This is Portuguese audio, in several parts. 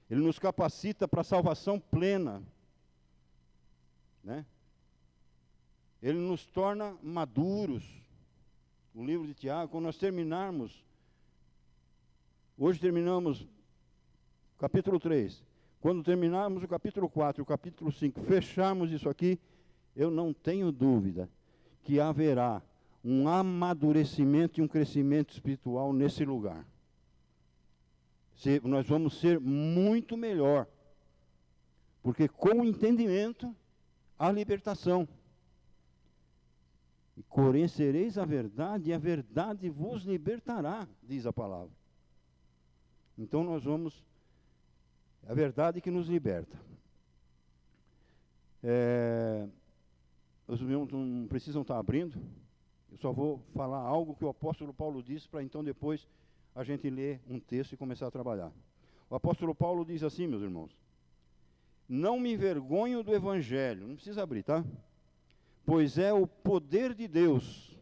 Ele nos capacita para a salvação plena, né? Ele nos torna maduros. O livro de Tiago, quando nós terminarmos, hoje terminamos capítulo 3. Quando terminarmos o capítulo 4 e o capítulo 5, fecharmos isso aqui, eu não tenho dúvida que haverá um amadurecimento e um crescimento espiritual nesse lugar. Nós vamos ser muito melhor. Porque com o entendimento, há libertação. E conhecereis a verdade, e a verdade vos libertará, diz a palavra. Então nós vamos... É a verdade que nos liberta. Os irmãos não precisam estar abrindo. Eu só vou falar algo que o apóstolo Paulo disse, para então depois a gente ler um texto e começar a trabalhar. O apóstolo Paulo diz assim, meus irmãos: não me envergonho do evangelho. Não precisa abrir, tá? Pois é o poder de Deus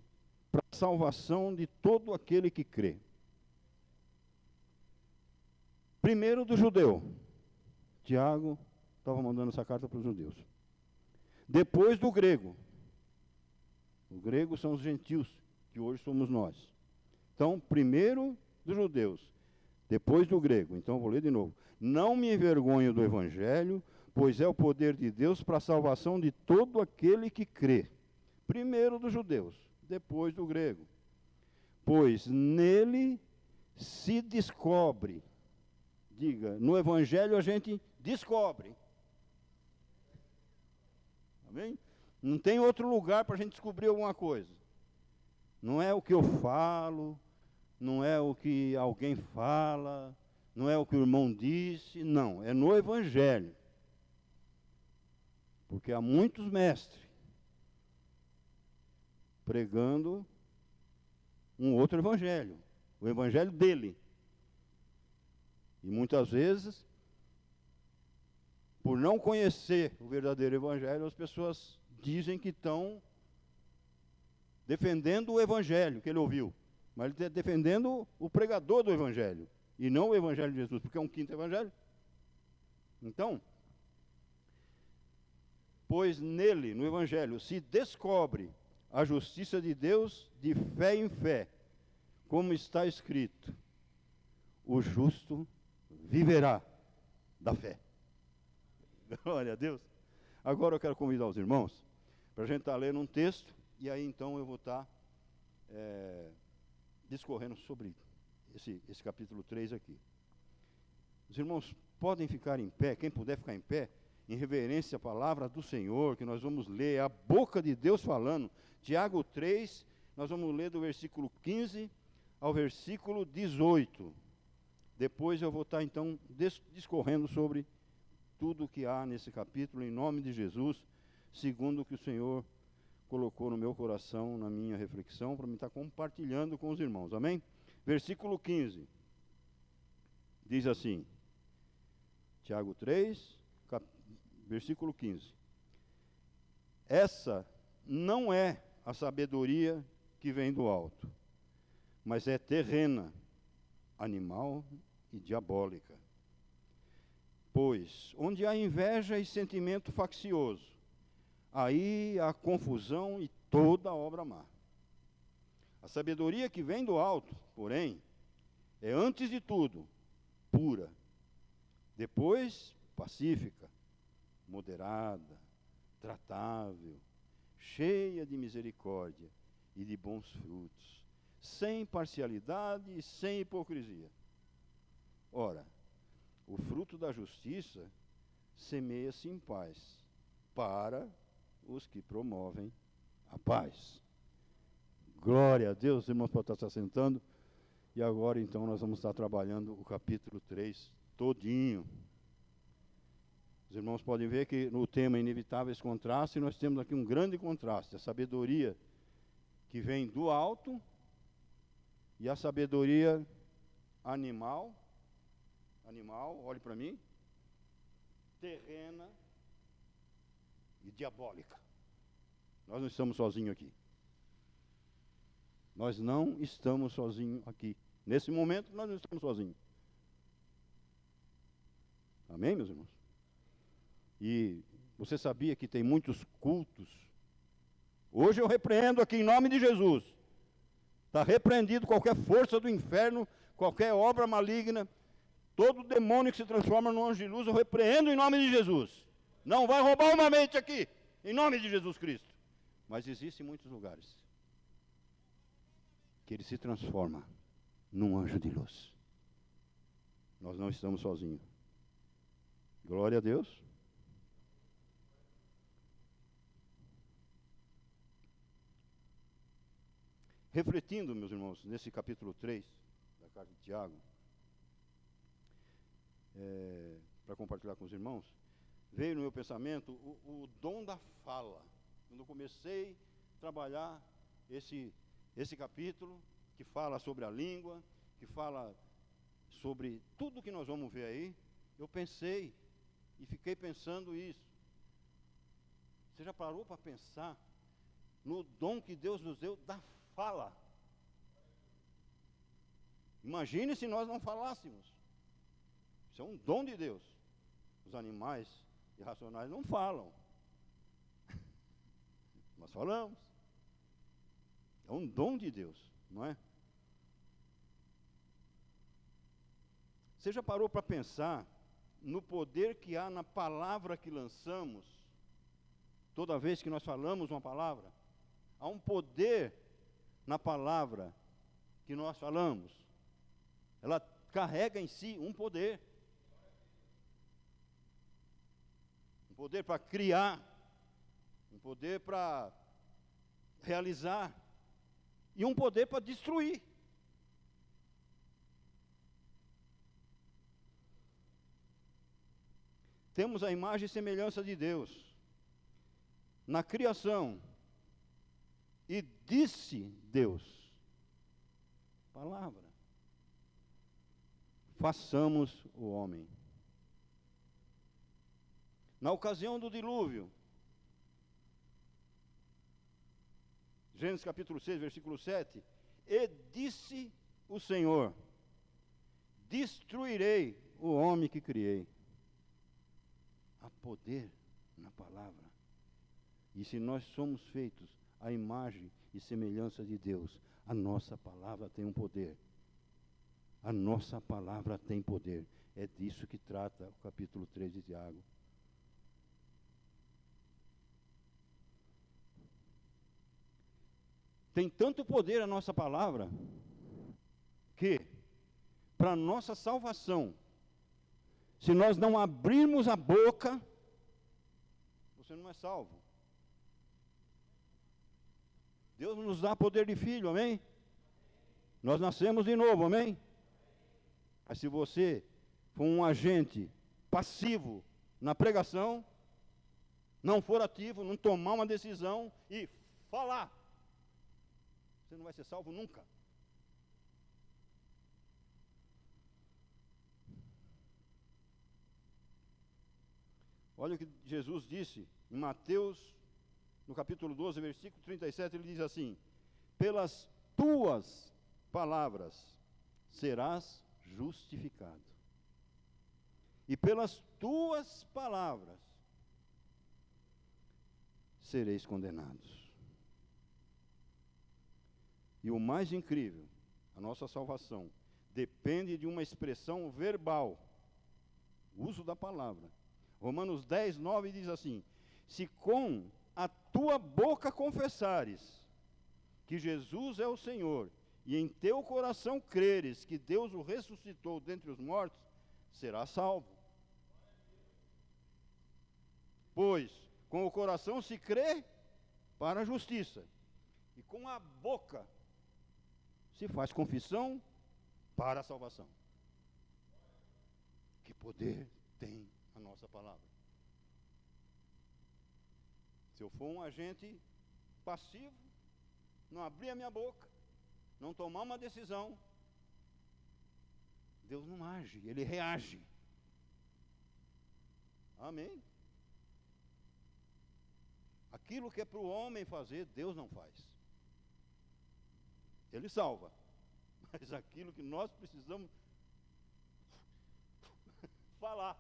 para a salvação de todo aquele que crê. Primeiro do judeu. Tiago estava mandando essa carta para os judeus. Depois do grego. Os gregos são os gentios, que hoje somos nós. Então, primeiro dos judeus, depois do grego. Então, vou ler de novo. Não me envergonho do evangelho, pois é o poder de Deus para a salvação de todo aquele que crê. Primeiro dos judeus, depois do grego. Pois nele se descobre. Diga, no evangelho a gente descobre. Amém? Não tem outro lugar para a gente descobrir alguma coisa. Não é o que eu falo, não é o que alguém fala, não é o que o irmão disse, não, é no evangelho. Porque há muitos mestres pregando um outro evangelho, o evangelho dele. E muitas vezes, por não conhecer o verdadeiro evangelho, as pessoas dizem que estão defendendo o evangelho que ele ouviu. Mas ele está defendendo o pregador do evangelho, e não o evangelho de Jesus, porque é um quinto evangelho. Então, pois nele, no evangelho, se descobre a justiça de Deus de fé em fé, como está escrito: o justo viverá da fé. Glória a Deus. Agora eu quero convidar os irmãos para a gente estar lendo um texto, e aí então eu vou estar discorrendo sobre esse capítulo 3 aqui. Os irmãos podem ficar em pé, quem puder ficar em pé, em reverência à palavra do Senhor, que nós vamos ler, a boca de Deus falando. Tiago 3, nós vamos ler do versículo 15 ao versículo 18. Depois eu vou estar, então, discorrendo sobre tudo o que há nesse capítulo, em nome de Jesus, segundo o que o Senhor colocou no meu coração, na minha reflexão, para me estar compartilhando com os irmãos. Amém? Versículo 15. Diz assim, Tiago 3, versículo 15. Essa não é a sabedoria que vem do alto, mas é terrena, animal e diabólica. Pois, onde há inveja e sentimento faccioso, aí há confusão e toda obra má. A sabedoria que vem do alto, porém, é antes de tudo pura, depois pacífica, moderada, tratável, cheia de misericórdia e de bons frutos, sem parcialidade e sem hipocrisia. Ora, o fruto da justiça semeia-se em paz, para os que promovem a paz. Glória a Deus, irmãos, para estar se assentando. E agora, então, nós vamos estar trabalhando o capítulo 3 todinho. Os irmãos podem ver que no tema inevitáveis contrastes, nós temos aqui um grande contraste. A sabedoria que vem do alto e a sabedoria animal, olhe para mim, terrena e diabólica. Nós não estamos sozinhos aqui. Nós não estamos sozinhos aqui. Nesse momento, nós não estamos sozinhos. Amém, meus irmãos? E você sabia que tem muitos cultos? Hoje eu repreendo aqui em nome de Jesus. Está repreendido qualquer força do inferno, qualquer obra maligna, todo demônio que se transforma no anjo de luz, eu repreendo em nome de Jesus. Não vai roubar uma mente aqui, em nome de Jesus Cristo. Mas existem muitos lugares que ele se transforma num anjo de luz. Nós não estamos sozinhos. Glória a Deus. Refletindo, meus irmãos, nesse capítulo 3 da carta de Tiago, para compartilhar com os irmãos, veio no meu pensamento o dom da fala. Quando eu comecei a trabalhar esse capítulo, que fala sobre a língua, que fala sobre tudo que nós vamos ver aí, eu pensei e fiquei pensando isso. Você já parou para pensar no dom que Deus nos deu da fala? Imagine se nós não falássemos. Isso é um dom de Deus. Os animais irracionais não falam. Nós falamos. É um dom de Deus, não é? Você já parou para pensar no poder que há na palavra que lançamos? Toda vez que nós falamos uma palavra, há um poder na palavra que nós falamos. Ela carrega em si um poder. Um poder para criar, um poder para realizar, e um poder para destruir. Temos a imagem e semelhança de Deus na criação, e disse Deus, palavra, façamos o homem. Na ocasião do dilúvio, Gênesis capítulo 6, versículo 7, e disse o Senhor, destruirei o homem que criei. Há poder na palavra. E se nós somos feitos à imagem e semelhança de Deus, a nossa palavra tem um poder. A nossa palavra tem poder. É disso que trata o capítulo 3 de Tiago. Tem tanto poder a nossa palavra, que, para a nossa salvação, se nós não abrirmos a boca, você não é salvo. Deus nos dá poder de filho, amém? Nós nascemos de novo, amém? Mas se você for um agente passivo na pregação, não for ativo, não tomar uma decisão e falar, você não vai ser salvo nunca. Olha o que Jesus disse em Mateus, no capítulo 12, versículo 37, ele diz assim: pelas tuas palavras serás justificado, e pelas tuas palavras sereis condenados. E o mais incrível, a nossa salvação depende de uma expressão verbal, o uso da palavra. Romanos 10, 9 diz assim: se com a tua boca confessares que Jesus é o Senhor, e em teu coração creres que Deus o ressuscitou dentre os mortos, serás salvo. Pois com o coração se crê para a justiça, e com a boca se faz confissão para a salvação. Que poder tem a nossa palavra? Se eu for um agente passivo, não abrir a minha boca, não tomar uma decisão, Deus não age, Ele reage. Amém? Aquilo que é para o homem fazer, Deus não faz. Ele salva. Mas aquilo que nós precisamos falar,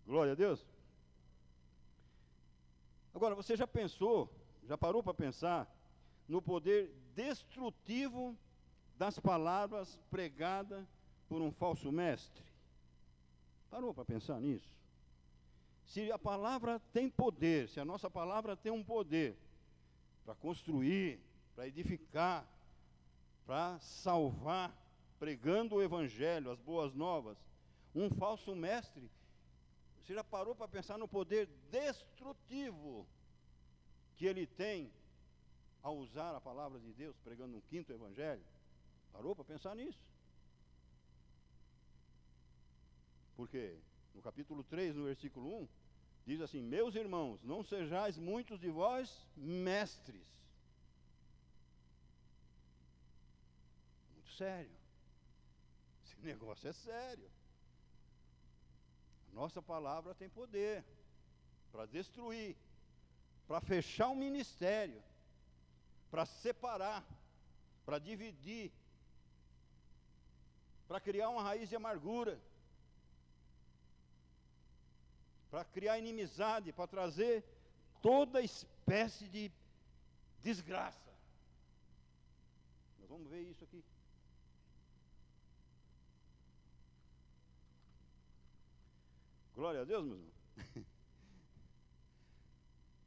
Glória a Deus. Agora, você já pensou, já parou para pensar no poder destrutivo das palavras pregadas por um falso mestre? Parou para pensar nisso? Se a palavra tem poder, se a nossa palavra tem um poder para construir, para edificar, para salvar, pregando o evangelho, as boas novas, um falso mestre, você já parou para pensar no poder destrutivo que ele tem ao usar a palavra de Deus, pregando um quinto evangelho? Parou para pensar nisso? Porque no capítulo 3, no versículo 1, diz assim: meus irmãos, não sejais muitos de vós mestres. Muito sério. Esse negócio é sério. A nossa palavra tem poder para destruir, para fechar o ministério, para separar, para dividir, para criar uma raiz de amargura, para criar inimizade, para trazer toda espécie de desgraça. Nós vamos ver isso aqui. Glória a Deus, meus irmãos.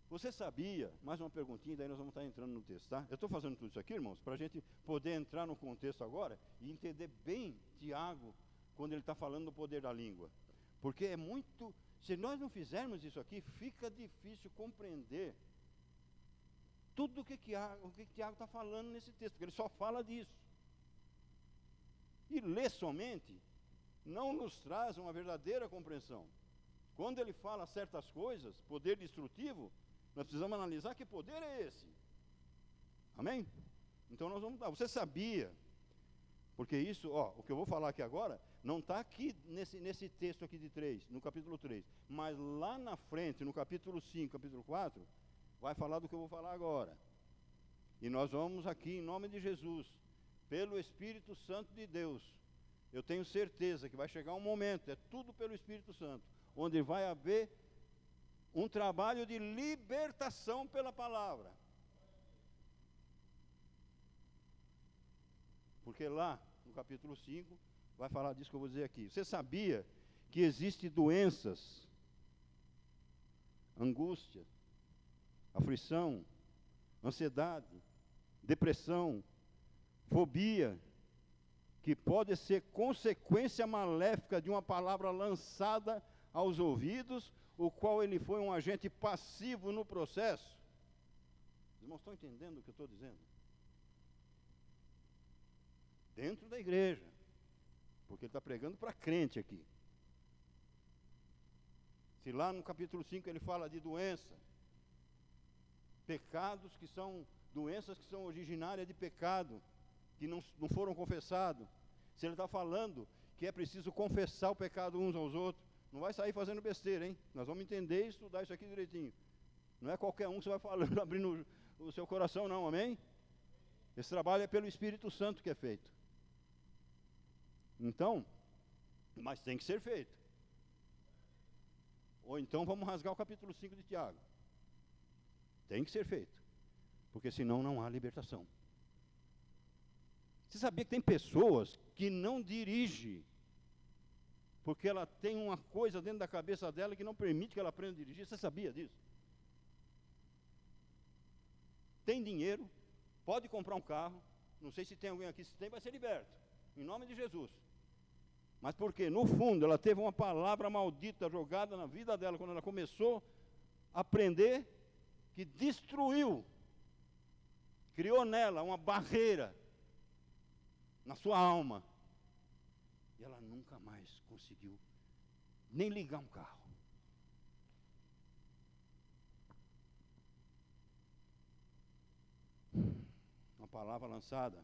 Você sabia, mais uma perguntinha, daí nós vamos estar entrando no texto, tá? Eu estou fazendo tudo isso aqui, irmãos, para a gente poder entrar no contexto agora e entender bem Tiago, quando ele está falando do poder da língua. Porque é muito, se nós não fizermos isso aqui, fica difícil compreender tudo o que Tiago está falando nesse texto, porque ele só fala disso. E ler somente não nos traz uma verdadeira compreensão. Quando ele fala certas coisas, poder destrutivo, nós precisamos analisar que poder é esse. Amém? Então nós vamos dar. Você sabia, porque isso, o que eu vou falar aqui agora, não está aqui nesse texto aqui de 3, no capítulo 3, mas lá na frente, no capítulo 5, capítulo 4, vai falar do que eu vou falar agora. E nós vamos aqui, em nome de Jesus, pelo Espírito Santo de Deus, eu tenho certeza que vai chegar um momento, é tudo pelo Espírito Santo, onde vai haver um trabalho de libertação pela palavra. Porque lá, no capítulo 5, vai falar disso que eu vou dizer aqui. Você sabia que existem doenças, angústia, aflição, ansiedade, depressão, fobia, que pode ser consequência maléfica de uma palavra lançada aos ouvidos, o qual ele foi um agente passivo no processo? Os irmãos estão entendendo o que eu estou dizendo? Dentro da igreja, porque ele está pregando para crente aqui. Se lá no capítulo 5 ele fala de doença, pecados que são, doenças que são originárias de pecado, que não foram confessados, se ele está falando que é preciso confessar o pecado uns aos outros, não vai sair fazendo besteira, hein? Nós vamos entender e estudar isso aqui direitinho. Não é qualquer um que você vai falando, abrindo o seu coração, não, amém? Esse trabalho é pelo Espírito Santo que é feito. Então, mas tem que ser feito. Ou então vamos rasgar o capítulo 5 de Tiago. Tem que ser feito, porque senão não há libertação. Você sabia que tem pessoas que não dirigem, porque ela tem uma coisa dentro da cabeça dela que não permite que ela aprenda a dirigir? Você sabia disso? Tem dinheiro, pode comprar um carro, não sei se tem alguém aqui, se tem, vai ser liberto, em nome de Jesus. Mas porque, no fundo, ela teve uma palavra maldita jogada na vida dela, quando ela começou a aprender, que destruiu, criou nela uma barreira na sua alma, e ela nunca mais conseguiu nem ligar um carro. Uma palavra lançada.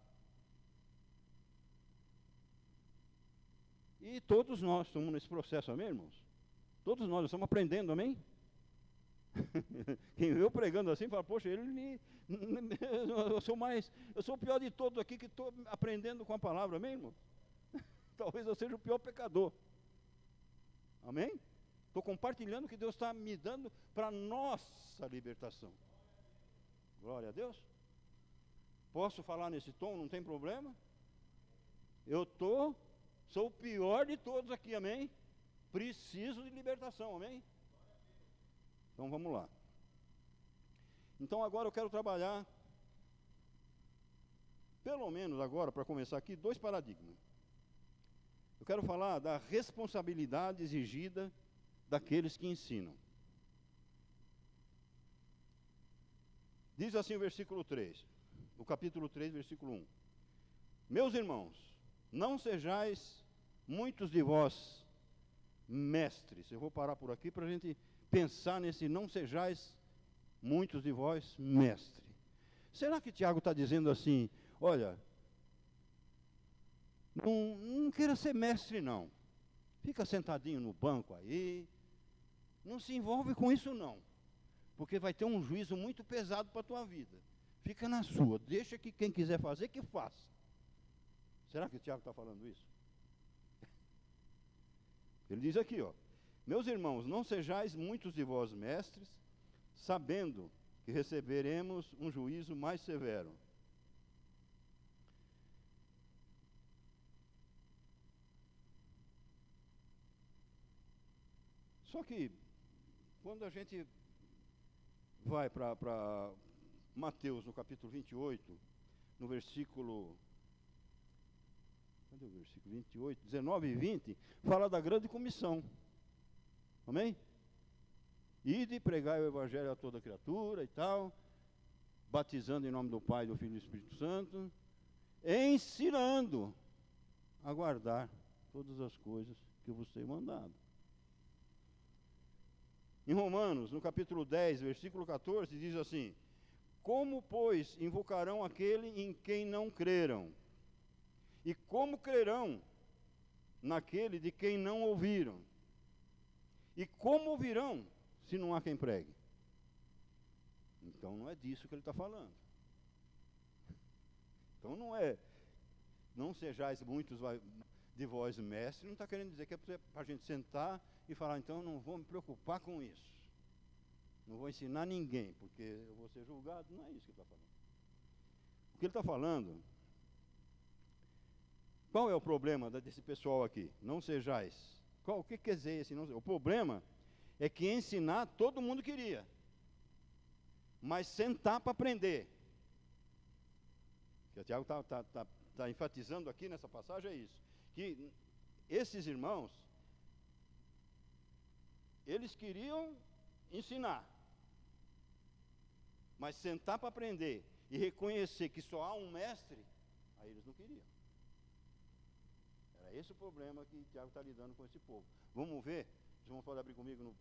E todos nós estamos nesse processo, amém, irmãos? Todos nós estamos aprendendo, amém? Quem eu pregando assim, fala, poxa, eu sou o pior de todos aqui que estou aprendendo com a palavra, amém, irmão? Talvez eu seja o pior pecador. Amém? Estou compartilhando o que Deus está me dando para a nossa libertação. Glória a Deus. Posso falar nesse tom, não tem problema? Sou o pior de todos aqui, amém? Preciso de libertação, amém? Então vamos lá. Então agora eu quero trabalhar, pelo menos agora, para começar aqui, 2 paradigmas. Eu quero falar da responsabilidade exigida daqueles que ensinam. Diz assim o versículo 3, o capítulo 3, versículo 1. Meus irmãos, não sejais muitos de vós mestres. Eu vou parar por aqui para a gente pensar nesse não sejais muitos de vós mestre. Será que Tiago está dizendo assim, olha, não queira ser mestre não. Fica sentadinho no banco aí, não se envolve com isso não. Porque vai ter um juízo muito pesado para a tua vida. Fica na sua, deixa que quem quiser fazer, que faça. Será que o Tiago está falando isso? Ele diz aqui, ó, meus irmãos, não sejais muitos de vós mestres, sabendo que receberemos um juízo mais severo. Só que, quando a gente vai para Mateus, no capítulo 28, no versículo... Cadê o versículo 28? 19 e 20, fala da grande comissão. Amém? Ide e pregai o evangelho a toda criatura e tal, batizando em nome do Pai, do Filho e do Espírito Santo, ensinando a guardar todas as coisas que eu vos tenho mandado. Em Romanos, no capítulo 10, versículo 14, diz assim, como, pois, invocarão aquele em quem não creram? E como crerão naquele de quem não ouviram? E como ouvirão se não há quem pregue? Então não é disso que ele está falando. Então não sejais muitos de vós mestres, não está querendo dizer que é para a gente sentar e falar, então não vou me preocupar com isso. Não vou ensinar ninguém, porque eu vou ser julgado. Não é isso que ele está falando. O que ele está falando, qual é o problema desse pessoal aqui? Não sejais. O que quer dizer esse não? O problema é que ensinar todo mundo queria, mas sentar para aprender. O que o Tiago está enfatizando aqui nessa passagem é isso, que esses irmãos, eles queriam ensinar, mas sentar para aprender e reconhecer que só há um mestre, aí eles não queriam. Era esse o problema que o Tiago está lidando com esse povo. Vamos ver, vocês vão poder abrir comigo no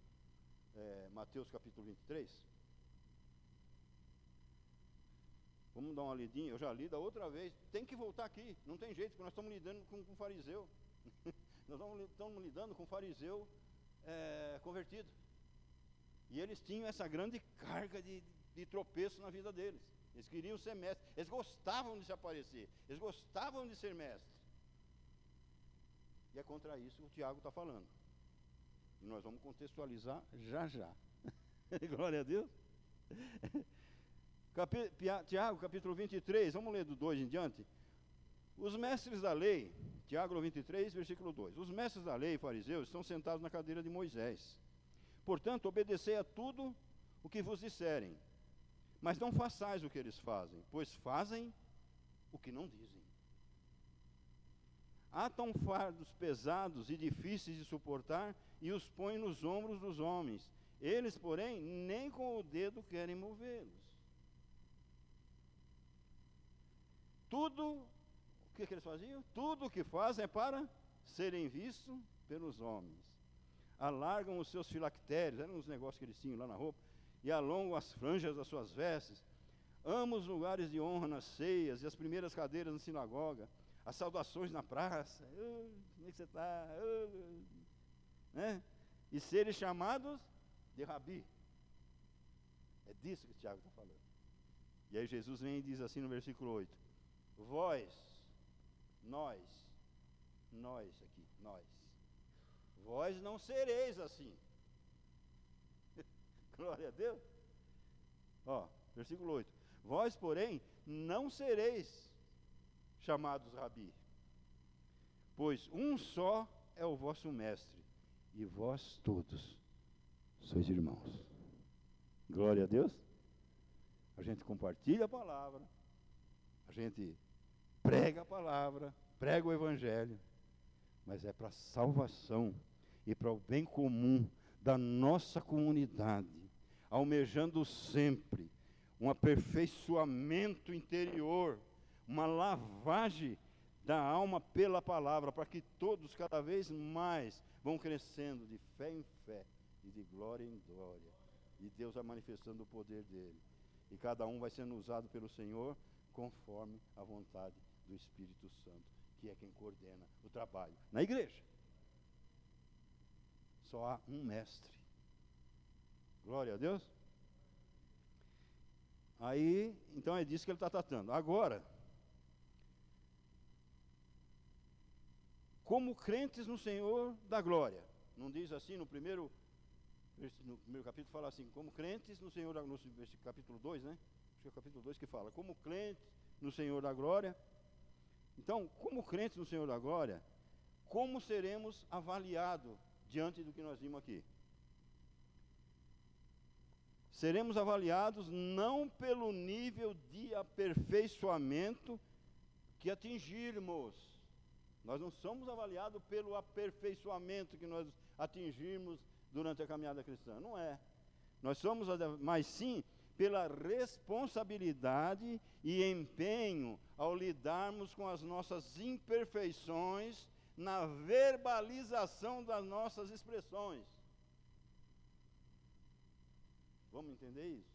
Mateus capítulo 23. Vamos dar uma lidinha, eu já li da outra vez, tem que voltar aqui, não tem jeito, porque nós estamos lidando com um fariseu. Nós estamos lidando com um fariseu convertido. E eles tinham essa grande carga de tropeço na vida deles. Eles queriam ser mestres, eles gostavam de se aparecer, eles gostavam de ser mestres. E é contra isso que o Tiago está falando. E nós vamos contextualizar já. Glória a Deus. Tiago, capítulo 23, vamos ler do 2 em diante. Os mestres da lei, Tiago 23, versículo 2. Os mestres da lei, fariseus, estão sentados na cadeira de Moisés. Portanto, obedecei a tudo o que vos disserem. Mas não façais o que eles fazem, pois fazem o que não dizem. Atam fardos pesados e difíceis de suportar e os põem nos ombros dos homens. Eles, porém, nem com o dedo querem movê-los. Tudo, o que eles faziam? Tudo o que fazem é para serem vistos pelos homens. Alargam os seus filactérios, eram uns negócios que eles tinham lá na roupa, e alongam as franjas das suas vestes. Amam os lugares de honra nas ceias e as primeiras cadeiras na sinagoga, as saudações na praça. Como é que você está? Né? E serem chamados de rabi. É disso que o Tiago está falando. E aí Jesus vem e diz assim no versículo 8: nós, vós não sereis assim. Glória a Deus. Ó, versículo 8. Vós, porém, não sereis chamados rabi, pois um só é o vosso mestre, e vós todos sois irmãos. Glória a Deus. A gente compartilha a palavra, a gente prega a palavra, prega o evangelho, mas é para a salvação e para o bem comum da nossa comunidade, almejando sempre um aperfeiçoamento interior, uma lavagem da alma pela palavra, para que todos cada vez mais vão crescendo de fé em fé e de glória em glória, e Deus vai manifestando o poder dele, e cada um vai sendo usado pelo Senhor conforme a vontade do Espírito Santo, que é quem coordena o trabalho na igreja. Só há um mestre. Glória a Deus. Aí, então é disso que ele está tratando. Agora, como crentes no Senhor da glória, não diz assim no primeiro capítulo, fala assim, como crentes no Senhor, no capítulo 2, né? Acho que é o capítulo 2 que fala, como crentes no Senhor da glória. Então, como crentes no Senhor da glória, como seremos avaliados diante do que nós vimos aqui? Seremos avaliados não pelo nível de aperfeiçoamento que atingirmos. Nós não somos avaliados pelo aperfeiçoamento que nós atingirmos durante a caminhada cristã. Não é. Nós somos, mas sim, pela responsabilidade e empenho ao lidarmos com as nossas imperfeições na verbalização das nossas expressões. Vamos entender isso?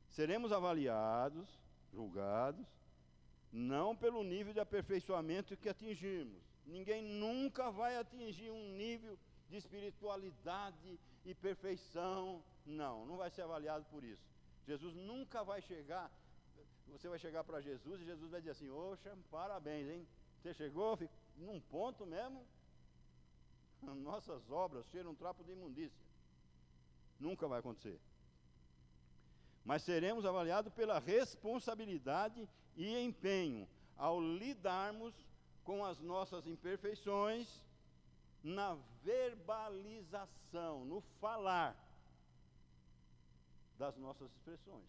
Seremos avaliados, julgados, não pelo nível de aperfeiçoamento que atingirmos. Ninguém nunca vai atingir um nível de espiritualidade e perfeição. Não vai ser avaliado por isso. Jesus nunca vai chegar, você vai chegar para Jesus e Jesus vai dizer assim, oxa, parabéns, hein? Você chegou num ponto mesmo, nossas obras cheiram um trapo de imundícia. Nunca vai acontecer. Mas seremos avaliados pela responsabilidade e empenho ao lidarmos com as nossas imperfeições na verbalização, no falar das nossas expressões.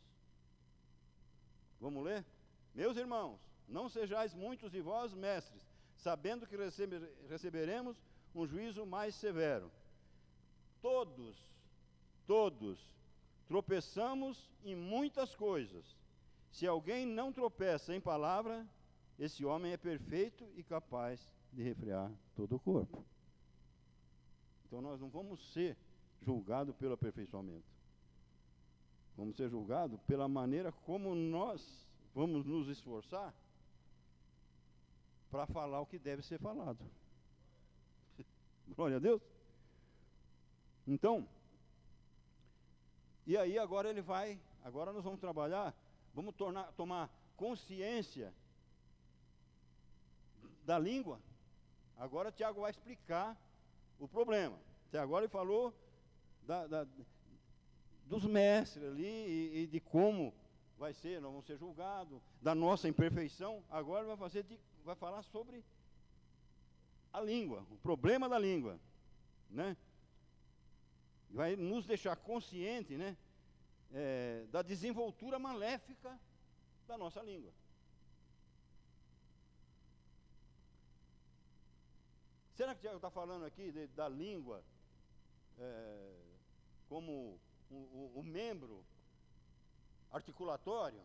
Vamos ler? Meus irmãos, não sejais muitos de vós mestres, sabendo que receberemos um juízo mais severo. Todos tropeçamos em muitas coisas. Se alguém não tropeça em palavra, esse homem é perfeito e capaz de refrear todo o corpo. Então nós não vamos ser julgados pelo aperfeiçoamento. Vamos ser julgados pela maneira como nós vamos nos esforçar para falar o que deve ser falado. Glória a Deus. Então, e aí agora nós vamos trabalhar, vamos tomar consciência da língua. Agora Tiago vai explicar o problema. Até agora ele falou dos mestres ali e de como vai ser, nós vamos ser julgados, da nossa imperfeição. Agora ele vai falar sobre a língua, o problema da língua, né? Vai nos deixar consciente, né, da desenvoltura maléfica da nossa língua. Será que Tiago está falando aqui da língua como o membro articulatório,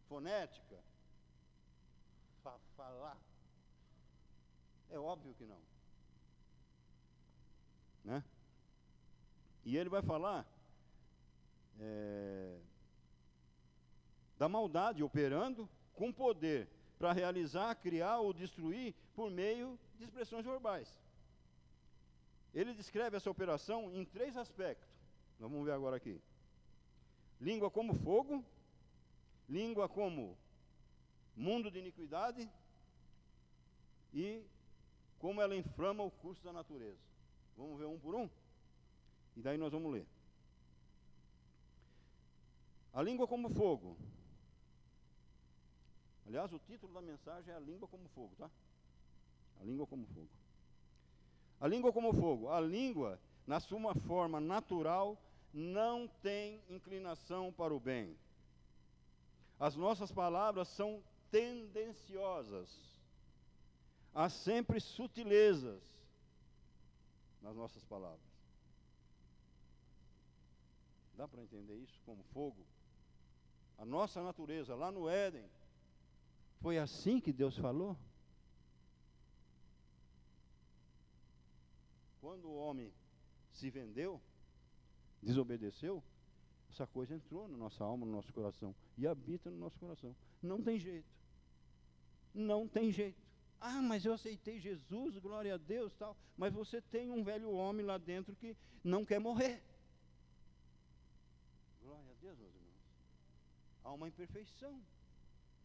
fonética, falar? É óbvio que não, né? E ele vai falar da maldade operando com poder para realizar, criar ou destruir por meio de expressões verbais. Ele descreve essa operação em 3 aspectos. Nós vamos ver agora aqui. Língua como fogo, língua como mundo de iniquidade e como ela inflama o curso da natureza. Vamos ver um por um? E daí nós vamos ler. A língua como fogo. Aliás, o título da mensagem é a língua como fogo, tá? A língua como fogo. A língua como fogo. A língua, na sua forma natural, não tem inclinação para o bem. As nossas palavras são tendenciosas. Há sempre sutilezas nas nossas palavras. Dá para entender isso como fogo? A nossa natureza, lá no Éden, foi assim que Deus falou? Quando o homem se vendeu, desobedeceu, essa coisa entrou na nossa alma, no nosso coração, e habita no nosso coração. Não tem jeito. Não tem jeito. Ah, mas eu aceitei Jesus, glória a Deus, tal. Mas você tem um velho homem lá dentro que não quer morrer. Glória a Deus, meus irmãos. Há uma imperfeição.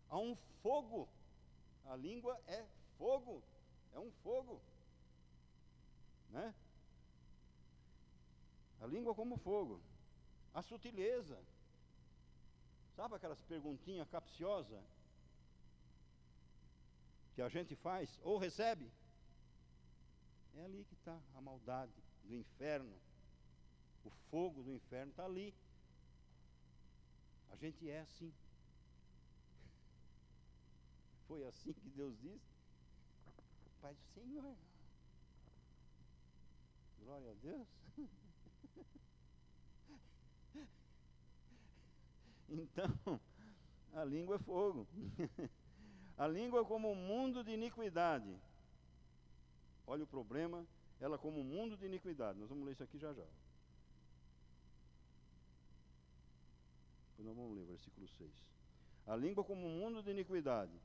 Há um fogo. A língua é fogo. É um fogo. Né? A língua como fogo. A sutileza. Sabe aquelas perguntinhas capciosas que a gente faz ou recebe? É ali que está a maldade do inferno. O fogo do inferno está ali. A gente é assim. Foi assim que Deus disse. Pai do Senhor. Glória a Deus. Então, a língua é fogo. A língua é como um mundo de iniquidade. Olha o problema, ela como um mundo de iniquidade. Nós vamos ler isso aqui já já. Depois nós vamos ler o versículo 6. A língua como um mundo de iniquidade.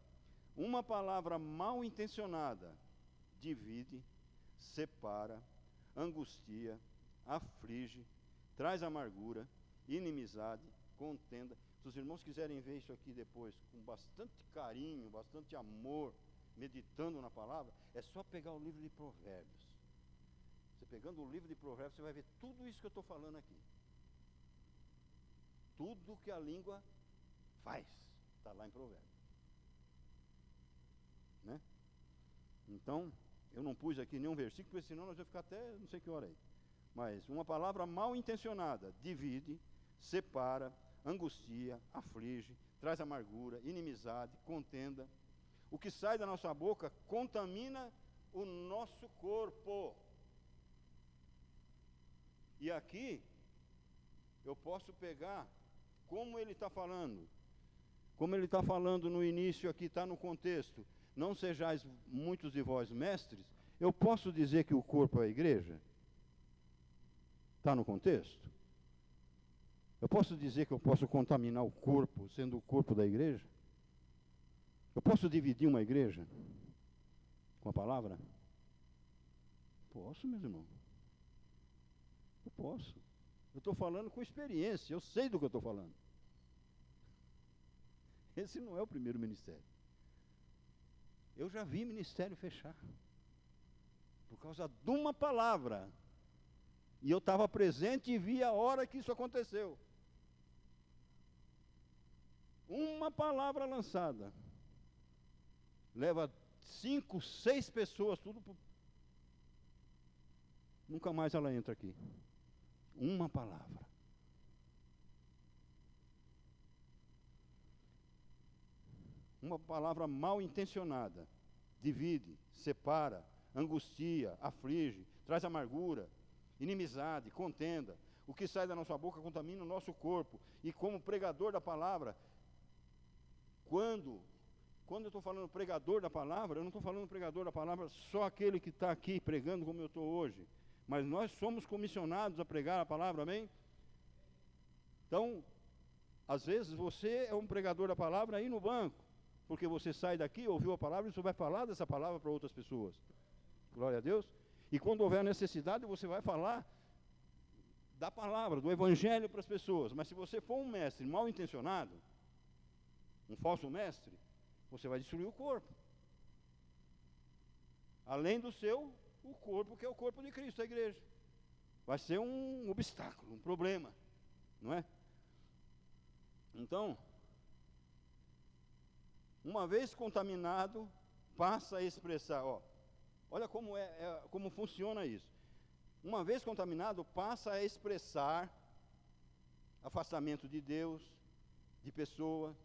Uma palavra mal intencionada divide, separa, angustia, aflige, traz amargura, inimizade, contenda. Se os irmãos quiserem ver isso aqui depois, com bastante carinho, bastante amor, meditando na palavra, é só pegar o livro de Provérbios. Você pegando o livro de Provérbios, você vai ver tudo isso que eu estou falando aqui. Tudo que a língua faz, está lá em Provérbios. Né? Então, eu não pus aqui nenhum versículo, porque senão nós vamos ficar até não sei que hora aí. Mas uma palavra mal intencionada divide, separa, angustia, aflige, traz amargura, inimizade, contenda. O que sai da nossa boca contamina o nosso corpo. E aqui, eu posso pegar como ele está falando. Como ele está falando no início aqui, está no contexto. Não sejais muitos de vós mestres. Eu posso dizer que o corpo é a igreja? Está no contexto? Eu posso dizer que eu posso contaminar o corpo, sendo o corpo da igreja? Eu posso dividir uma igreja com a palavra? Posso, meus irmãos. Eu posso. Eu estou falando com experiência, eu sei do que eu estou falando. Esse não é o primeiro ministério. Eu já vi ministério fechar. Por causa de uma palavra. E eu estava presente e vi a hora que isso aconteceu. Uma palavra lançada. Leva 5, 6 pessoas, tudo pro... Nunca mais ela entra aqui. Uma palavra. Uma palavra mal intencionada. Divide, separa, angustia, aflige, traz amargura, inimizade, contenda. O que sai da nossa boca contamina o nosso corpo. E como pregador da palavra, quando eu estou falando pregador da palavra, eu não estou falando pregador da palavra só aquele que está aqui pregando como eu estou hoje. Mas nós somos comissionados a pregar a palavra, amém? Então, às vezes você é um pregador da palavra aí no banco, porque você sai daqui, ouviu a palavra e você vai falar dessa palavra para outras pessoas. Glória a Deus. E quando houver necessidade, você vai falar da palavra, do evangelho para as pessoas. Mas se você for um mestre mal intencionado, um falso mestre, você vai destruir o corpo. Além do o corpo, que é o corpo de Cristo, a igreja. Vai ser um obstáculo, um problema, não é? Então, uma vez contaminado, passa a expressar, olha como funciona isso. Uma vez contaminado, passa a expressar afastamento de Deus, de pessoa,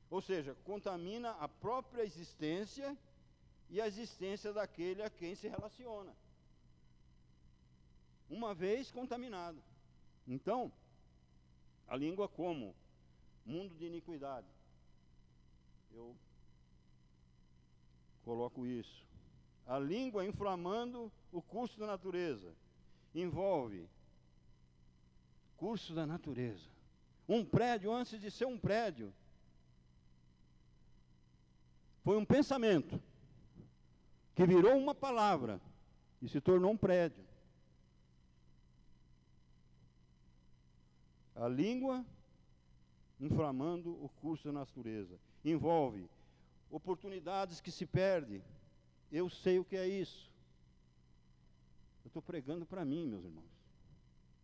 ou seja, contamina a própria existência e a existência daquele a quem se relaciona. Uma vez contaminado. Então, a língua como mundo de iniquidade. Eu coloco isso. A língua inflamando o curso da natureza. Envolve curso da natureza. Um prédio, antes de ser um prédio, foi um pensamento que virou uma palavra e se tornou um prédio. A língua inflamando o curso da natureza. Envolve oportunidades que se perdem. Eu sei o que é isso. Eu estou pregando para mim, meus irmãos.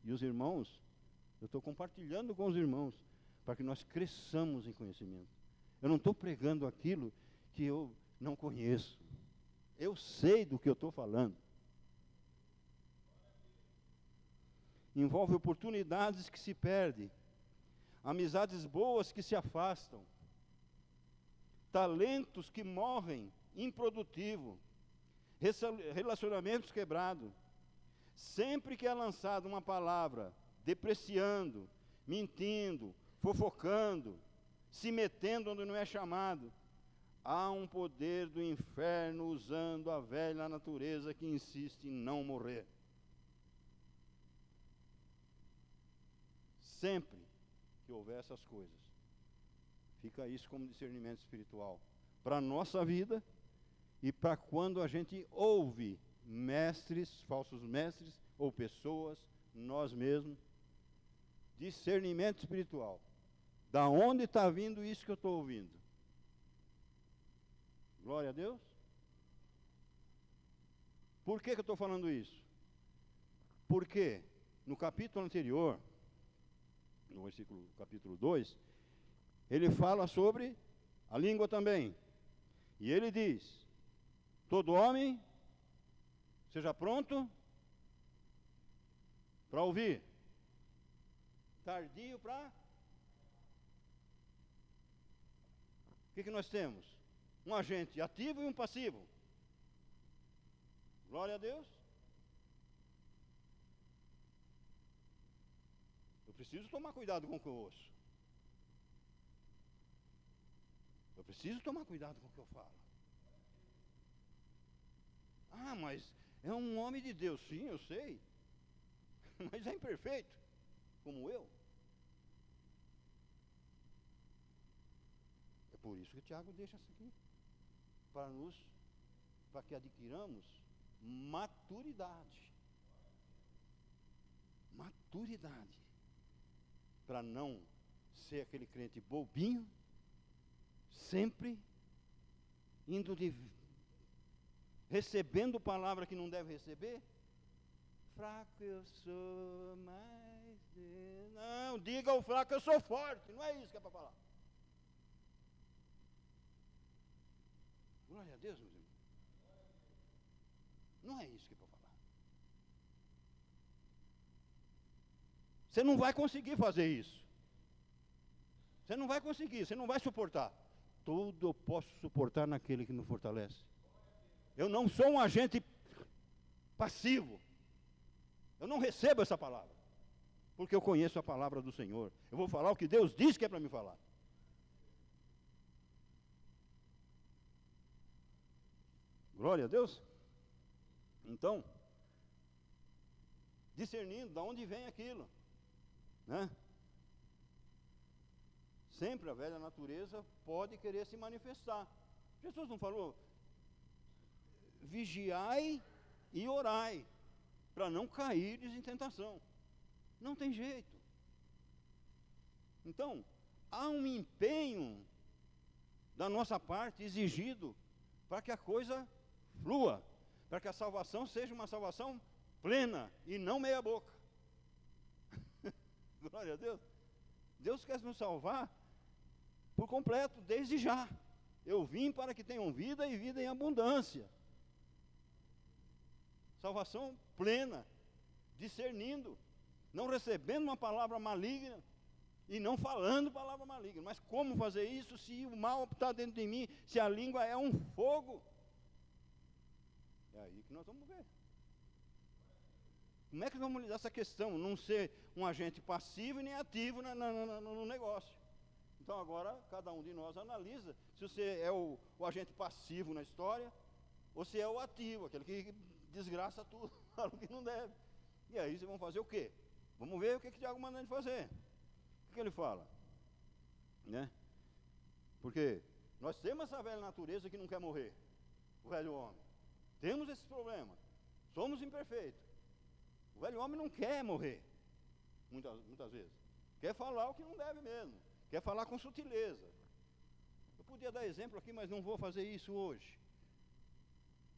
E os irmãos, eu estou compartilhando com os irmãos, para que nós cresçamos em conhecimento. Eu não estou pregando aquilo que eu não conheço. Eu sei do que eu estou falando. Envolve oportunidades que se perdem, amizades boas que se afastam, talentos que morrem, improdutivo, relacionamentos quebrados. Sempre que é lançada uma palavra depreciando, mentindo, fofocando, se metendo onde não é chamado, há um poder do inferno usando a velha natureza que insiste em não morrer. Sempre que houver essas coisas, fica isso como discernimento espiritual para a nossa vida e para quando a gente ouve mestres, falsos mestres ou pessoas, nós mesmos. Discernimento espiritual. Da onde está vindo isso que eu estou ouvindo? Glória a Deus. Por que eu estou falando isso? Porque no capítulo anterior, no capítulo 2, ele fala sobre a língua também. E ele diz: todo homem seja pronto para ouvir, tardio para... O que nós temos? Um agente ativo e um passivo. Glória a Deus. Eu preciso tomar cuidado com o que eu ouço. Eu preciso tomar cuidado com o que eu falo. Ah, mas é um homem de Deus. Sim, eu sei. Mas é imperfeito, como eu. É por isso que Tiago deixa isso aqui. Para que adquiramos maturidade. Maturidade. Para não ser aquele crente bobinho, sempre recebendo palavra que não deve receber. Fraco eu sou, mas... Não, diga ao fraco eu sou forte. Não é isso que é para falar. Glória a Deus, meus irmãos. Não é isso que é para falar. Você não vai conseguir fazer isso. Você não vai conseguir, você não vai suportar. Tudo eu posso suportar naquele que me fortalece. Eu não sou um agente passivo. Eu não recebo essa palavra, porque eu conheço a palavra do Senhor. Eu vou falar o que Deus diz que é para me falar. Glória a Deus. Então, discernindo de onde vem aquilo, né? Sempre a velha natureza pode querer se manifestar. Jesus não falou: vigiai e orai, para não cair em tentação. Não tem jeito. Então, há um empenho da nossa parte exigido para que a coisa flua, para que a salvação seja uma salvação plena e não meia boca. Glória a Deus. Deus quer nos salvar por completo, desde já. Eu vim para que tenham vida e vida em abundância. Salvação plena, discernindo, não recebendo uma palavra maligna e não falando palavra maligna. Mas como fazer isso se o mal está dentro de mim, se a língua é um fogo? É aí que nós vamos ver. Como é que vamos lidar essa questão? Não ser um agente passivo e nem ativo no negócio. Então agora, cada um de nós analisa se você é o agente passivo na história, ou se é o ativo, aquele que desgraça tudo, fala o que não deve. E aí vocês vão fazer o quê? Vamos ver o que Tiago manda a gente fazer. O que ele fala? Né? Porque nós temos essa velha natureza que não quer morrer, o velho homem. Temos esse problema. Somos imperfeitos. O velho homem não quer morrer, muitas vezes. Quer falar o que não deve mesmo. Quer falar com sutileza. Eu podia dar exemplo aqui, mas não vou fazer isso hoje.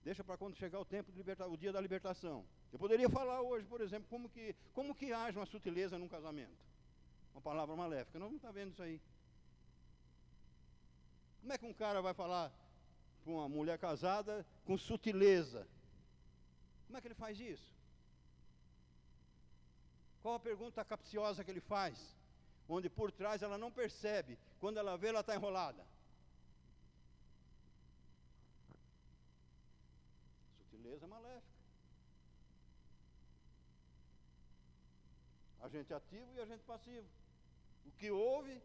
Deixa para quando chegar o tempo de libertar, o dia da libertação. Eu poderia falar hoje, por exemplo, como que age uma sutileza num casamento. Uma palavra maléfica. Nós não estamos vendo isso aí. Como é que um cara vai falar para uma mulher casada com sutileza? Como é que ele faz isso? Qual a pergunta capciosa que ele faz? Onde por trás ela não percebe. Quando ela vê, ela está enrolada. Sutileza maléfica. Agente ativo e agente passivo. O que ouve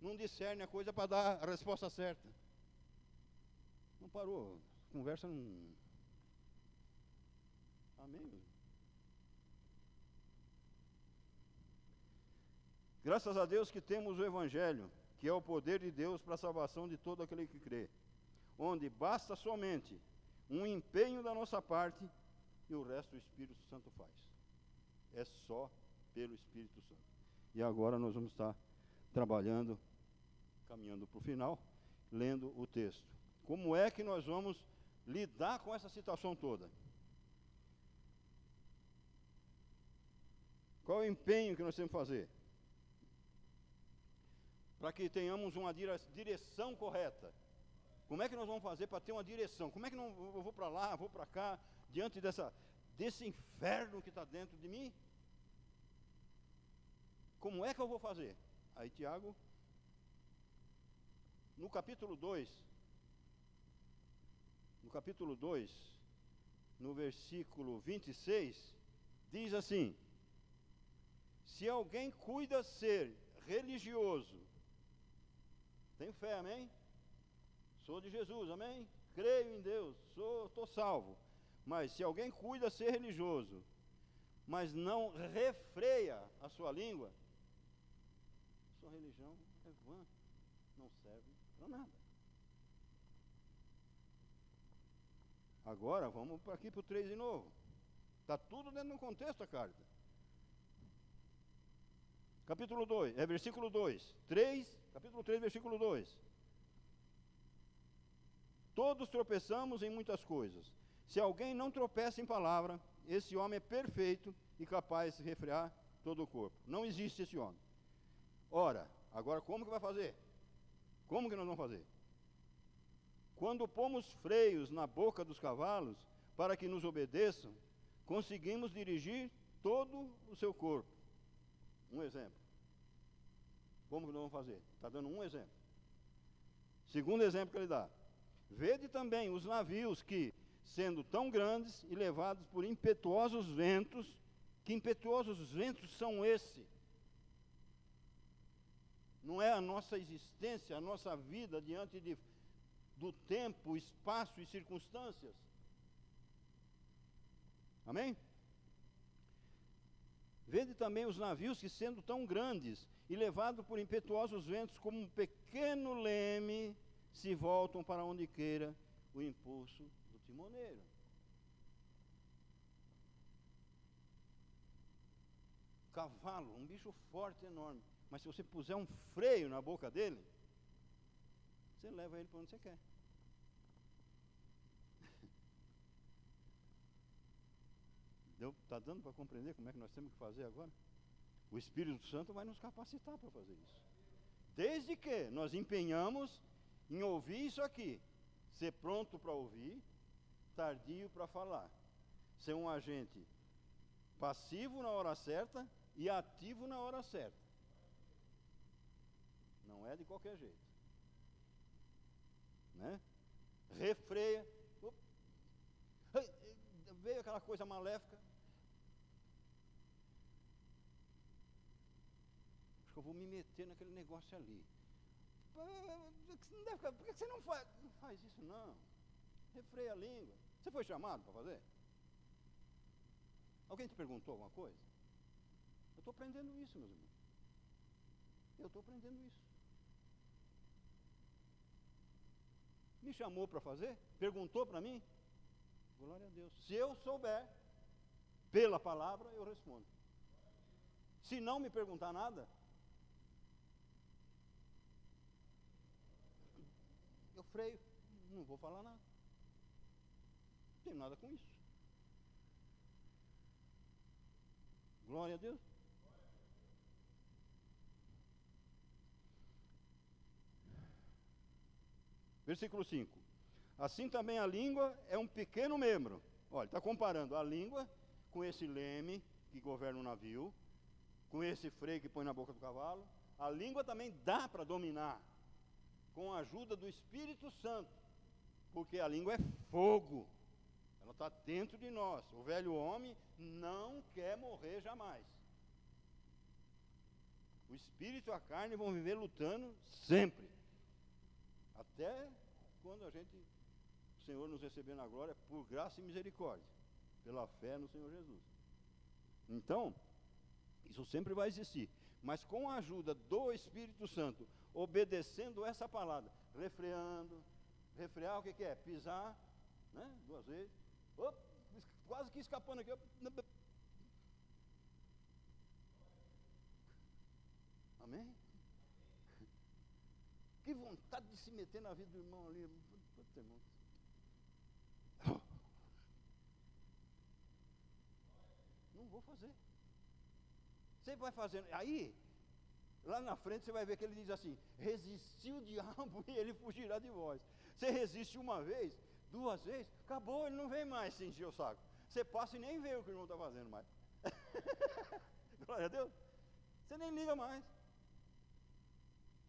não discerne a coisa para dar a resposta certa. Não parou. Conversa não. Amém. Graças a Deus que temos o Evangelho, que é o poder de Deus para a salvação de todo aquele que crê, onde basta somente um empenho da nossa parte e o resto o Espírito Santo faz. É só pelo Espírito Santo. E agora nós vamos estar trabalhando, caminhando para o final, lendo o texto. Como é que nós vamos lidar com essa situação toda? Qual é o empenho que nós temos que fazer? Para que tenhamos uma direção correta. Como é que nós vamos fazer para ter uma direção? Como é que eu vou para lá, vou para cá, diante desse inferno que está dentro de mim? Como é que eu vou fazer? Aí Tiago, no capítulo 2, no versículo 26, diz assim: se alguém cuida ser religioso, tenho fé, amém? Sou de Jesus, amém? Creio em Deus, estou salvo. Mas se alguém cuida ser religioso, mas não refreia a sua língua, sua religião é vã, não serve para nada. Agora vamos aqui para o 3 de novo. Está tudo dentro do contexto da carta. Capítulo 2, versículo 2. Capítulo 3, versículo 2. Todos tropeçamos em muitas coisas. Se alguém não tropeça em palavra, esse homem é perfeito e capaz de refrear todo o corpo. Não existe esse homem. Ora, agora como que vai fazer? Como que nós vamos fazer? Quando pomos freios na boca dos cavalos para que nos obedeçam, conseguimos dirigir todo o seu corpo. Um exemplo. Como que nós vamos fazer? Está dando um exemplo. Segundo exemplo que ele dá. Vede também os navios que, sendo tão grandes e levados por impetuosos ventos, que impetuosos ventos são esses? Não é a nossa existência, a nossa vida diante do tempo, espaço e circunstâncias? Amém? Vede também os navios que, sendo tão grandes e levados por impetuosos ventos, como um pequeno leme, se voltam para onde queira o impulso do timoneiro. Cavalo, um bicho forte, enorme. Mas se você puser um freio na boca dele, você leva ele para onde você quer. Está dando para compreender como é que nós temos que fazer agora? O Espírito Santo vai nos capacitar para fazer isso. Desde que nós empenhamos em ouvir isso aqui, ser pronto para ouvir, tardio para falar, ser um agente passivo na hora certa e ativo na hora certa. Não é de qualquer jeito, né? Refreia. Veio aquela coisa maléfica. Acho que eu vou me meter naquele negócio ali. Por que você não faz? Não faz isso não. Refreia a língua. Você foi chamado para fazer? Alguém te perguntou alguma coisa? Eu estou aprendendo isso, meus irmãos. Eu estou aprendendo isso. Me chamou para fazer? Perguntou para mim? Glória a Deus. Se eu souber, pela palavra, eu respondo. Se não me perguntar nada, eu freio, não vou falar nada. Não tenho nada com isso. Glória a Deus. Versículo 5. Assim também a língua é um pequeno membro. Olha, está comparando a língua com esse leme que governa o navio, com esse freio que põe na boca do cavalo. A língua também dá para dominar, com a ajuda do Espírito Santo, porque a língua é fogo, ela está dentro de nós. O velho homem não quer morrer jamais. O espírito e a carne vão viver lutando sempre, até quando o Senhor nos receber na glória, por graça e misericórdia, pela fé no Senhor Jesus. Então, isso sempre vai existir, mas com a ajuda do Espírito Santo, obedecendo essa palavra, refrear o que é? Pisar, né? 2 vezes, quase que escapando aqui, amém? Que vontade de se meter na vida do irmão ali, irmão. Não vou fazer. Você vai fazendo, aí, lá na frente você vai ver que ele diz assim: resistiu o diabo e ele fugirá de vós. Você resiste uma vez, 2 vezes, acabou, ele não vem mais se encher o saco. Você passa e nem vê o que o irmão está fazendo mais. Glória a Deus. Você nem liga mais.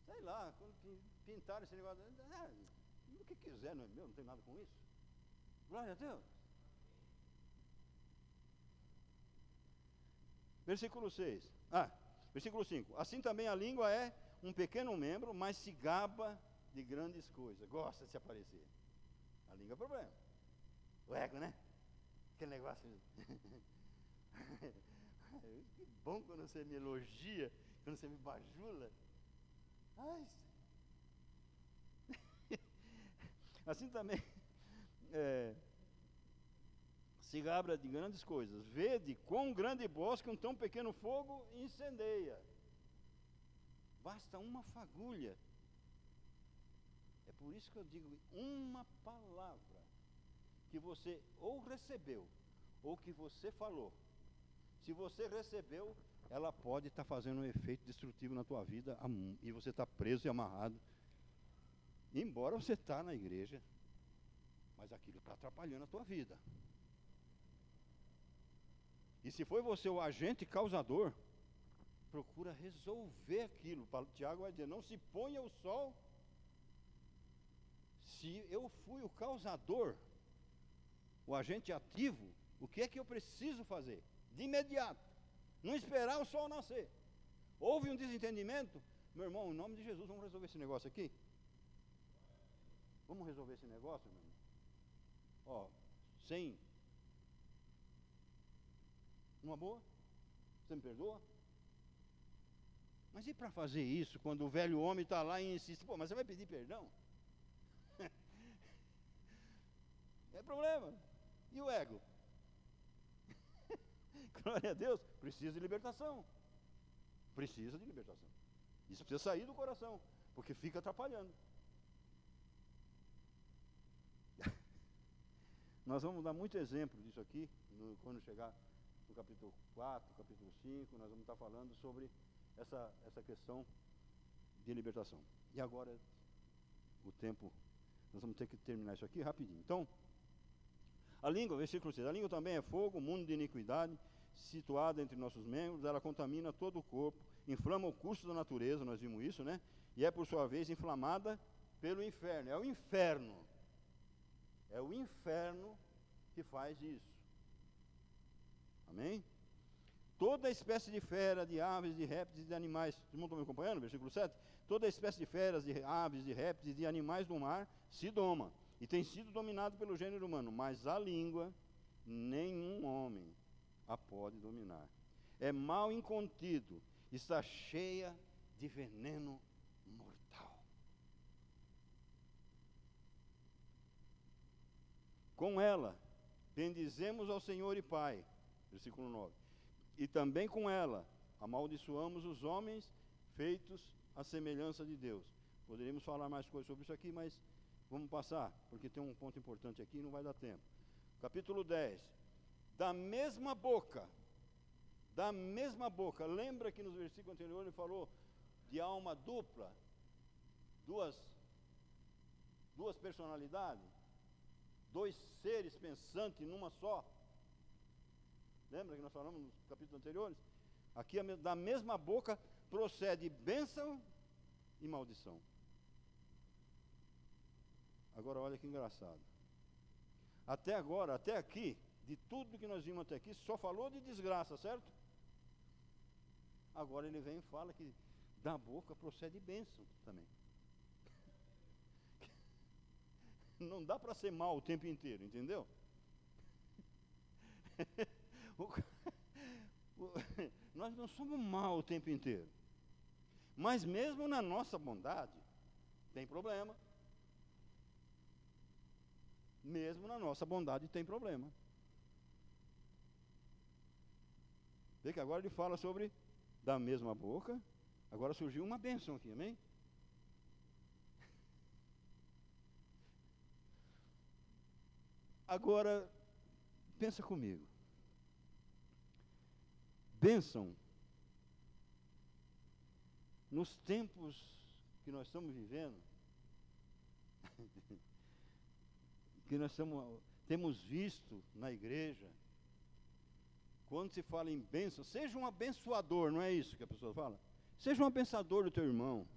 Sei lá, quando pintaram esse negócio, o que quiser, não é meu, não tem nada com isso. Glória a Deus. Versículo 6. Versículo 5. Assim também a língua é um pequeno membro, mas se gaba de grandes coisas. Gosta de se aparecer. A língua é problema. O ego, né? Aquele negócio. Que bom quando você me elogia, quando você me bajula. Ai. Assim também se gabra de grandes coisas. Vede quão grande bosque um tão pequeno fogo incendeia. Basta uma fagulha. É por isso que eu digo, uma palavra que você ou recebeu, ou que você falou. Se você recebeu, ela pode estar fazendo um efeito destrutivo na tua vida, e você está preso e amarrado. Embora você está na igreja, mas aquilo está atrapalhando a tua vida. E se foi você o agente causador, procura resolver aquilo. Tiago vai dizer, não se ponha o sol. Se eu fui o causador, o agente ativo, o que é que eu preciso fazer? De imediato. Não esperar o sol nascer. Houve um desentendimento? Meu irmão, em nome de Jesus, vamos resolver esse negócio aqui? Vamos resolver esse negócio, meu irmão? Sem uma boa? Você me perdoa? Mas e para fazer isso, quando o velho homem está lá e insiste, mas você vai pedir perdão? É problema. E o ego? Glória a Deus, precisa de libertação. Precisa de libertação. Isso precisa sair do coração, porque fica atrapalhando. Nós vamos dar muito exemplo disso aqui, quando chegar no capítulo 4, capítulo 5, nós vamos estar falando sobre essa questão de libertação. E agora, o tempo, nós vamos ter que terminar isso aqui rapidinho. Então, a língua, versículo 6, a língua também é fogo, mundo de iniquidade, situada entre nossos membros, ela contamina todo o corpo, inflama o curso da natureza, nós vimos isso, né? E é por sua vez inflamada pelo inferno. É o inferno que faz isso. Amém? Toda espécie de fera, de aves, de répteis e de animais. Vocês estão me acompanhando? Versículo 7. Toda espécie de feras, de aves, de répteis e de animais do mar se doma, e tem sido dominado pelo gênero humano. Mas a língua, nenhum homem a pode dominar. É mal incontido, está cheia de veneno mortal. Com ela, bendizemos ao Senhor e Pai. Versículo 9. E também com ela, amaldiçoamos os homens feitos à semelhança de Deus. Poderíamos falar mais coisas sobre isso aqui, mas vamos passar, porque tem um ponto importante aqui e não vai dar tempo. Capítulo 10. Da mesma boca, lembra que nos versículos anteriores ele falou de alma dupla, duas personalidades, dois seres pensantes numa só. Lembra que nós falamos nos capítulos anteriores? Aqui da mesma boca procede bênção e maldição. Agora olha que engraçado. Até agora, até aqui, de tudo que nós vimos até aqui, só falou de desgraça, certo? Agora ele vem e fala que da boca procede bênção também. Não dá para ser mal o tempo inteiro, entendeu? Nós não somos mal o tempo inteiro. Mas mesmo na nossa bondade, tem problema. Mesmo na nossa bondade tem problema. Vê que agora ele fala sobre da mesma boca. Agora surgiu uma bênção aqui, amém? Agora, pensa comigo. Bênção, nos tempos que nós estamos vivendo, que nós temos visto na igreja, quando se fala em bênção, seja um abençoador, não é isso que a pessoa fala? Seja um abençoador do teu irmão.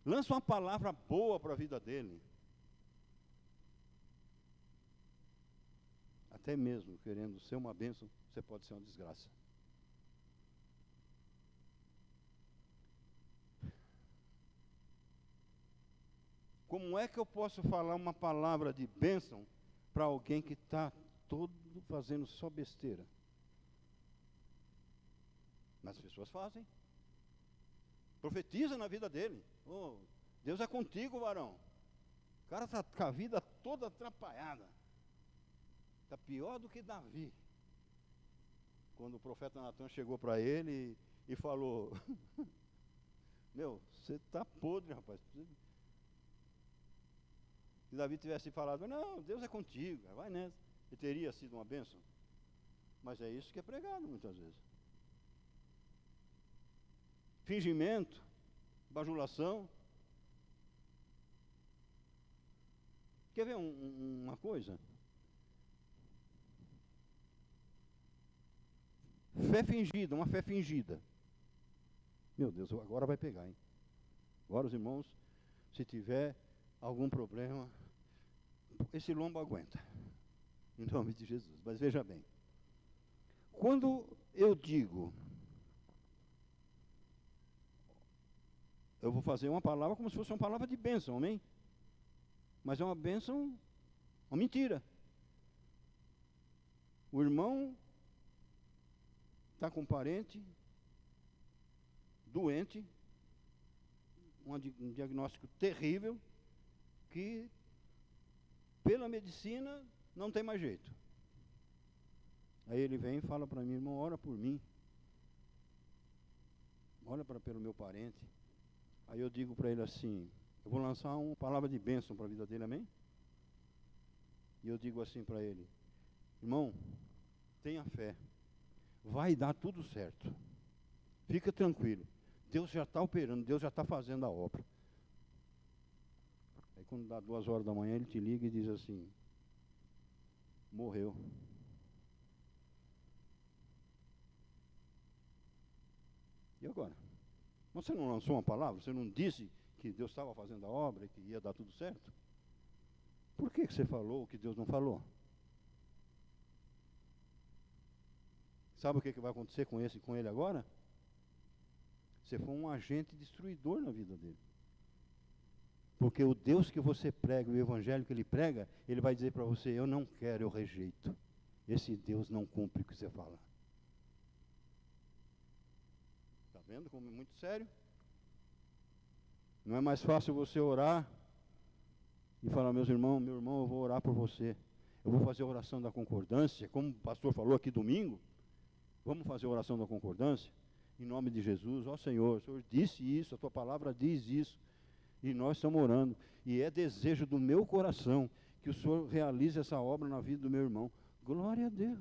Lança uma palavra boa para a vida dele. Até mesmo querendo ser uma bênção, você pode ser uma desgraça. Como é que eu posso falar uma palavra de bênção para alguém que está todo fazendo só besteira? Mas as pessoas fazem. Profetiza na vida dele. Oh, Deus é contigo, varão. O cara está com a vida toda atrapalhada. Está pior do que Davi. Quando o profeta Natan chegou para ele e falou: meu, você está podre, rapaz. Se Davi tivesse falado: não, Deus é contigo, vai nessa, ele teria sido uma bênção. Mas é isso que é pregado muitas vezes. Fingimento, bajulação. Quer ver uma coisa? Fé fingida, uma fé fingida. Meu Deus, agora vai pegar, hein? Agora os irmãos, se tiver algum problema, esse lombo aguenta. Em nome de Jesus. Mas veja bem. Quando eu digo, eu vou fazer uma palavra como se fosse uma palavra de bênção, amém? Mas é uma bênção, uma mentira. O irmão está com um parente doente, um diagnóstico terrível, que pela medicina não tem mais jeito. Aí ele vem e fala para mim: irmão, ora por mim. Ora pelo meu parente. Aí eu digo para ele assim: eu vou lançar uma palavra de bênção para a vida dele, amém? E eu digo assim para ele: irmão, tenha fé. Vai dar tudo certo. Fica tranquilo. Deus já está operando, Deus já está fazendo a obra. Aí quando dá 2 horas da manhã, ele te liga e diz assim: morreu. E agora? Você não lançou uma palavra? Você não disse que Deus estava fazendo a obra e que ia dar tudo certo? Por que você falou o que Deus não falou? Sabe o que vai acontecer com ele agora? Você foi um agente destruidor na vida dele. Porque o Deus que você prega, o evangelho que ele prega, ele vai dizer para você: eu não quero, eu rejeito. Esse Deus não cumpre o que você fala. Está vendo como é muito sério? Não é mais fácil você orar e falar: meu irmão, eu vou orar por você. Eu vou fazer a oração da concordância, como o pastor falou aqui domingo. Vamos fazer a oração da concordância? Em nome de Jesus. Ó Senhor, o Senhor disse isso, a tua palavra diz isso. E nós estamos orando. E é desejo do meu coração que o Senhor realize essa obra na vida do meu irmão. Glória a Deus.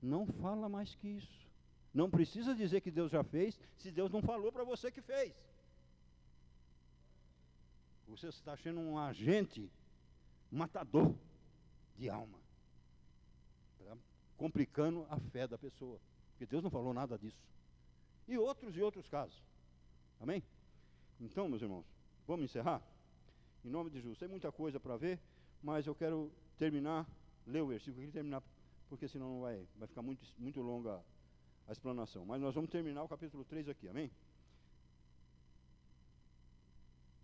Não fala mais que isso. Não precisa dizer que Deus já fez, se Deus não falou para você que fez. Você está sendo um agente matador de alma, complicando a fé da pessoa, porque Deus não falou nada disso. E outros casos. Amém? Então, meus irmãos, vamos encerrar? Em nome de Jesus. Tem muita coisa para ver, mas eu quero terminar, ler o versículo, eu queria terminar, porque senão não vai ficar muito longa a explanação. Mas nós vamos terminar o capítulo 3 aqui, amém?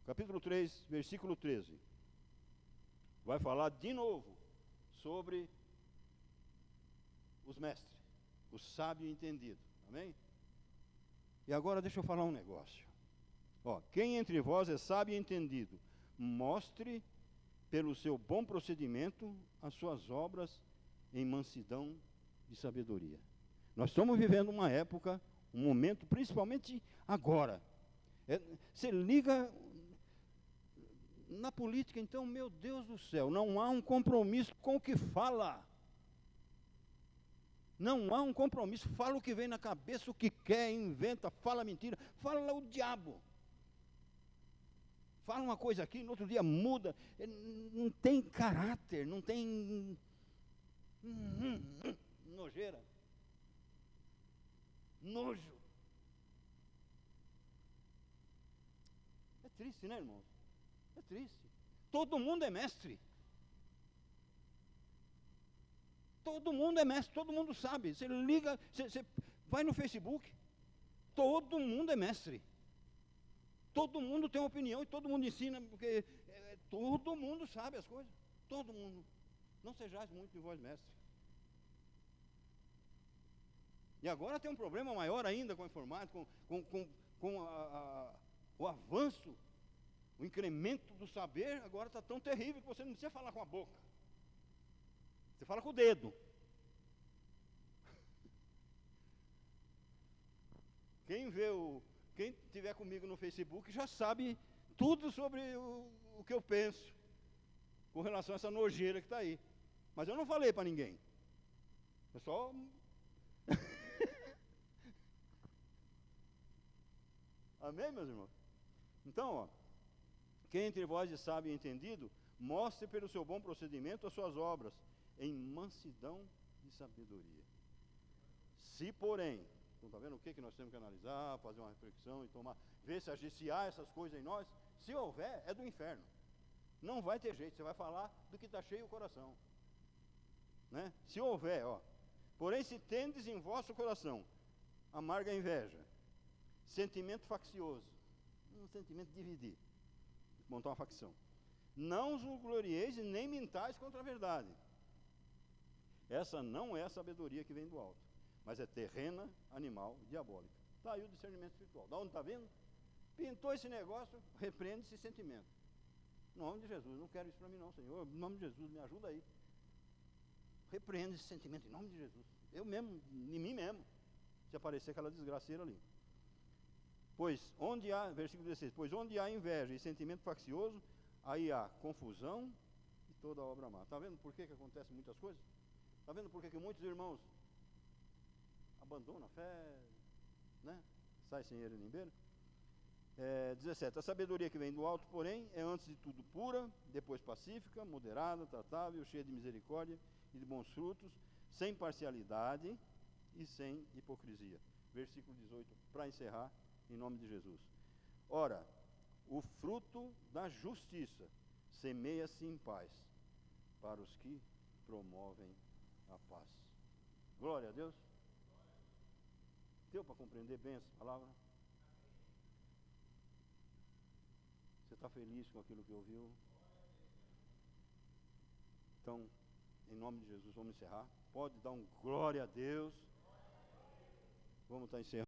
Capítulo 3, versículo 13. Vai falar de novo sobre os mestres, o sábio e entendido, amém? E agora deixa eu falar um negócio. Ó, quem entre vós é sábio e entendido, mostre pelo seu bom procedimento as suas obras em mansidão e sabedoria. Nós estamos vivendo uma época, um momento, principalmente agora. Você liga na política, então, meu Deus do céu, não há um compromisso com o que fala. Não há um compromisso, fala o que vem na cabeça, o que quer, inventa, fala mentira, fala o diabo. Fala uma coisa aqui, no outro dia muda, não tem caráter, não tem nojeira, nojo. É triste, né, irmãos? É triste. Todo mundo é mestre. Todo mundo é mestre, todo mundo sabe. Você liga, você vai no Facebook, todo mundo é mestre. Todo mundo tem uma opinião e todo mundo ensina, porque todo mundo sabe as coisas. Todo mundo. Não sejais muito em vós, mestre. E agora tem um problema maior ainda com a informática, com o avanço, o incremento do saber, agora está tão terrível que você não precisa falar com a boca. Você fala com o dedo. Quem estiver comigo no Facebook já sabe tudo sobre o que eu penso com relação a essa nojeira que está aí. Mas eu não falei para ninguém. É só... Amém, meus irmãos? Então, ó, quem entre vós é sábio e entendido, mostre pelo seu bom procedimento as suas obras, em mansidão e sabedoria. Se, porém, então está vendo o que nós temos que analisar, fazer uma reflexão e tomar, ver se há essas coisas em nós, se houver, é do inferno. Não vai ter jeito, você vai falar do que está cheio o coração. Né? Se houver, ó. Porém, se tendes em vosso coração amarga inveja, sentimento faccioso, um sentimento de dividir, montar uma facção. Não os glorieis e nem mentais contra a verdade. Essa não é a sabedoria que vem do alto, mas é terrena, animal, diabólica. Está aí o discernimento espiritual. Da onde está vindo? Pintou esse negócio, repreende esse sentimento. Em nome de Jesus, não quero isso para mim não, Senhor. Em nome de Jesus, me ajuda aí. Repreende esse sentimento em nome de Jesus. Eu mesmo, em mim mesmo, se aparecer aquela desgraceira ali. Pois onde há, versículo 16, pois onde há inveja e sentimento faccioso, aí há confusão e toda obra má. Está vendo por que acontecem muitas coisas? Está vendo por que muitos irmãos abandonam a fé, né? Sai sem ele limbeira. 17. A sabedoria que vem do alto, porém, é antes de tudo pura, depois pacífica, moderada, tratável, cheia de misericórdia e de bons frutos, sem parcialidade e sem hipocrisia. Versículo 18, para encerrar, em nome de Jesus. Ora, o fruto da justiça semeia-se em paz para os que promovem a paz. Glória a Deus. Deu para compreender bem essa palavra? Você está feliz com aquilo que ouviu? Então, em nome de Jesus, vamos encerrar. Pode dar um glória a Deus. Vamos estar encerrando.